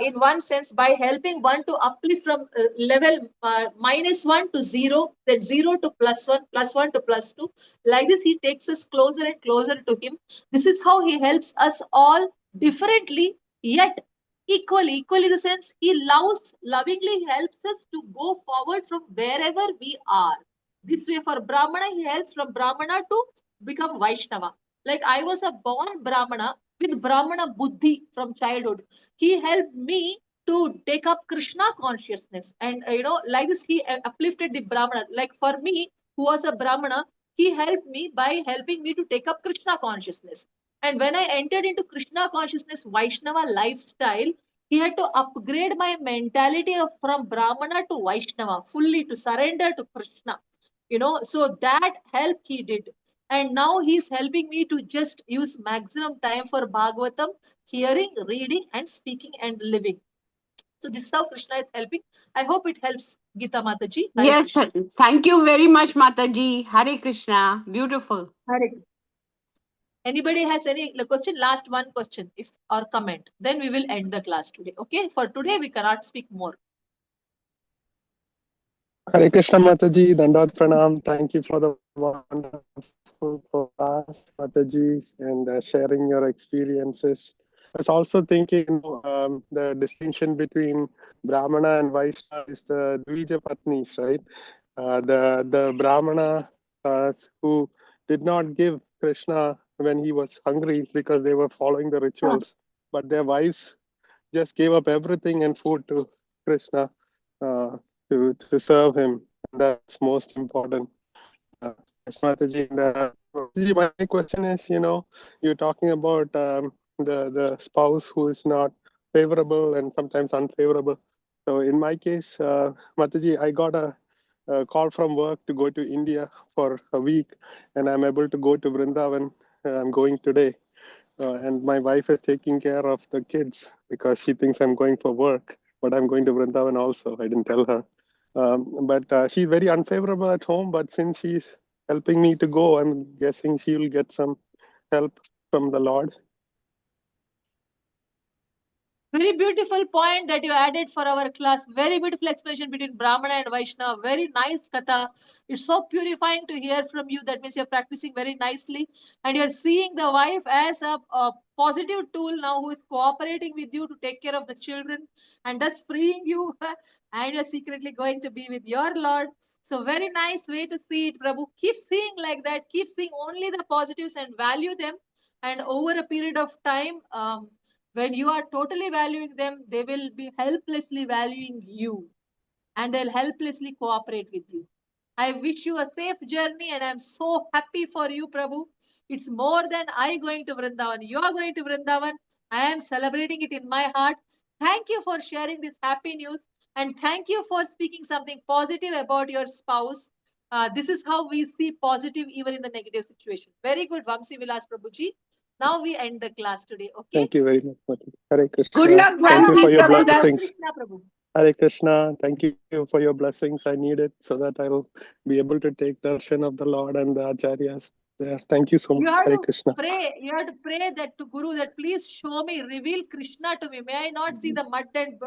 in one sense, by helping one to uplift from level -1 to 0, then 0 to +1, +1 to +2. Like this, he takes us closer and closer to him. This is how he helps us all differently, yet equally. Equally in the sense, he lovingly helps us to go forward from wherever we are. This way, for Brahmana, he helps from Brahmana to become Vaishnava. Like I was a born Brahmana with Brahmana Buddhi from childhood. He helped me to take up Krishna consciousness. And, like this, he uplifted the Brahmana. Like for me, who was a Brahmana, he helped me by helping me to take up Krishna consciousness. And when I entered into Krishna consciousness, Vaishnava lifestyle, he had to upgrade my mentality from Brahmana to Vaishnava, fully to surrender to Krishna. So that help he did. And now he's helping me to just use maximum time for Bhagavatam, hearing, reading, and speaking and living. So this is how Krishna is helping. I hope it helps, Gita Mataji. Hare Yes, Krishna. thank you very much, Mataji. Hare Krishna. Beautiful. Hare Krishna. Anybody has any question? Last one question, if or comment. Then we will end the class today. Okay. For today, we cannot speak more. Hare Krishna Mataji, Dandavat Pranam. Thank you for the wonderful class, Mataji, and sharing your experiences. was also thinking, the distinction between Brahmana and Vaishnava is the Dvija Patnis, right? The Brahmana who did not give Krishna when he was hungry because they were following the rituals, but their wives just gave up everything and food to Krishna uh, to serve him. That's most important. Mataji, Mataji, my question is, you're talking about the spouse who is not favorable and sometimes unfavorable. So in my case, Mataji, I got a call from work to go to India for a week, and I'm able to go to Vrindavan. I'm going today. And my wife is taking care of the kids because she thinks I'm going for work, but I'm going to Vrindavan also. I didn't tell her. But she's very unfavorable at home, but since she's helping me to go, I'm guessing she will get some help from the Lord. Very beautiful point that you added for our class. Very beautiful explanation between Brahmana and Vaishnava. Very nice katha. It's so purifying to hear from you. That means you're practicing very nicely. And you're seeing the wife as a positive tool now who is cooperating with you to take care of the children and thus freeing you. And you're secretly going to be with your Lord. So very nice way to see it, Prabhu. Keep seeing like that. Keep seeing only the positives and value them. And over a period of time, when you are totally valuing them, they will be helplessly valuing you and they'll helplessly cooperate with you. I wish you a safe journey and I'm so happy for you, Prabhu. It's more than I going to Vrindavan. You are going to Vrindavan. I am celebrating it in my heart. Thank you for sharing this happy news and thank you for speaking something positive about your spouse. This is how we see positive even in the negative situation. Very good, Vamsi Vilas Prabhuji. Now we end the class today. Okay. Thank you very much, Mataji. Hare Krishna. Good luck, Thank you for Vamsi your Prabhudas. blessings. Krishna Prabhu. Hare Krishna. Thank you for your blessings. I need it so that I'll be able to take darshan of the Lord and the acharyas there. Thank you so You much. have Hare to Krishna. pray. You have to pray that to Guru that please show me, reveal Krishna to me. May I not see the mud and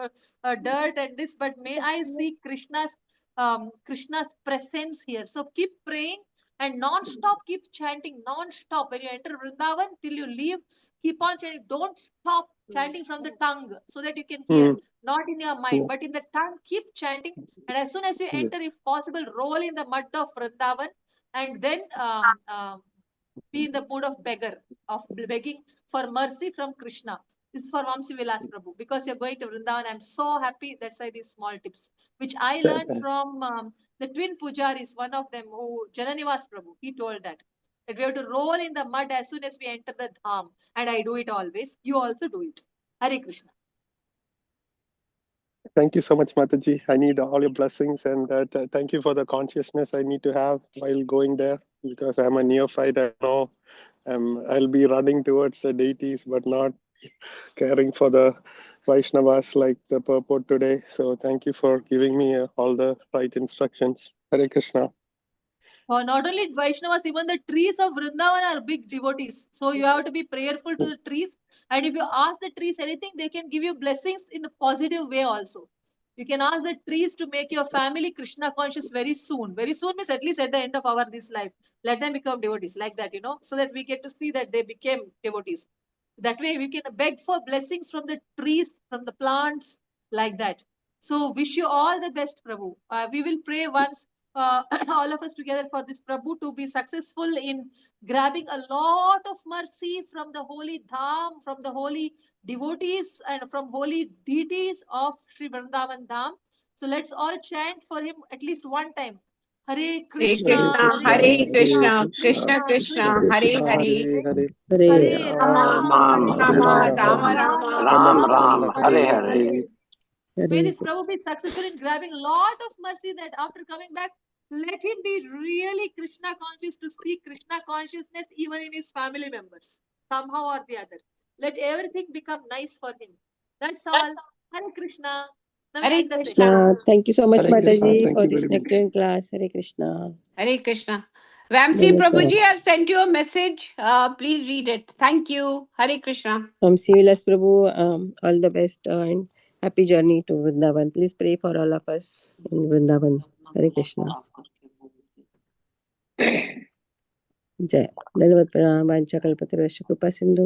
dirt and this, but may I see Krishna's presence here. So keep praying and non-stop keep chanting non-stop. When you enter Vrindavan till you leave, keep on chanting. Don't stop chanting from the tongue so that you can hear. Not in your mind, but in the tongue. Keep chanting. And as soon as you enter, if possible, roll in the mud of Vrindavan and then be in the mood of beggar, of begging for mercy from Krishna. This is for Vamsi Vilas Prabhu. Because you're going to Vrindavan, I'm so happy. That's why these small tips, which I learned from the twin pujaris, one of them, who Jananivas Prabhu, he told that we have to roll in the mud as soon as we enter the dham. And I do it always. You also do it. Hare Krishna. Thank you so much, Mataji. I need all your blessings and thank you for the consciousness I need to have while going there because I'm a neophyte. I know I'll be running towards the deities, but not caring for the Vaishnavas like the purport today. So thank you for giving me all the right instructions. Hare Krishna. Not only Vaishnavas, even the trees of Vrindavan are big devotees. So you have to be prayerful to the trees. And if you ask the trees anything, they can give you blessings in a positive way also. You can ask the trees to make your family Krishna conscious very soon. Very soon means at least at the end of our this life. Let them become devotees like that, so that we get to see that they became devotees. That way we can beg for blessings from the trees, from the plants, like that. So wish you all the best, Prabhu. We will pray once all of us together for this Prabhu to be successful in grabbing a lot of mercy from the holy Dham, from the holy devotees and from holy deities of Sri Vrindavan Dham. So let's all chant for him at least one time. Hare Krishna, Hare Krishna, Krishna Krishna Krishna, Hare Hare, Hare Rama, Rama, Rama Rama, Ram Ram, Hare Hare. May this Prabhu be successful in grabbing a lot of mercy that after coming back, let him be really Krishna conscious to see Krishna consciousness even in his family members, somehow or the other. Let everything become nice for him. That's all. Hare Krishna. Now we Hare end the Krishna. session. Thank you so much, Hare Krishna. Mataji, Thank for you this very much. nectar class. Hare Krishna. Hare Krishna. Vamsi Prabhuji, I've sent you a message. Please read it. Thank you. Hare Krishna. Vamsi Vilas Prabhu, all the best and happy journey to Vrindavan. Please pray for all of us in Vrindavan. Hare Krishna. जय धन्यवाद प्रणाम वांछा कल्पतरुश्च कृपा सिंधु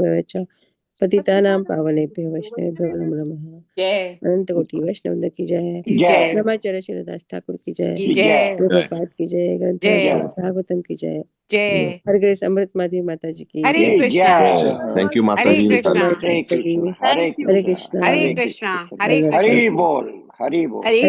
पतितानां पावनेभ्यो वैष्णवेभ्यो नमो नमः। जय अनंत कोटि वैष्णव की जय। जय ब्रह्मचर्य श्रीदास ठाकुर की जय। जय प्रभुपाद की जय। ग्रंथ जय। भागवतम की जय। जय हरे कृष्ण अमृत माधवी माता जी की हरे जय। Krishna Thank you, Hare Mataji. Krishna Hare Krishna Hare Thank you. हरे कृष्ण कृष्ण हरे कृष्णा हरे हरे कृष्णा हरि बोल हरि बोल। हरे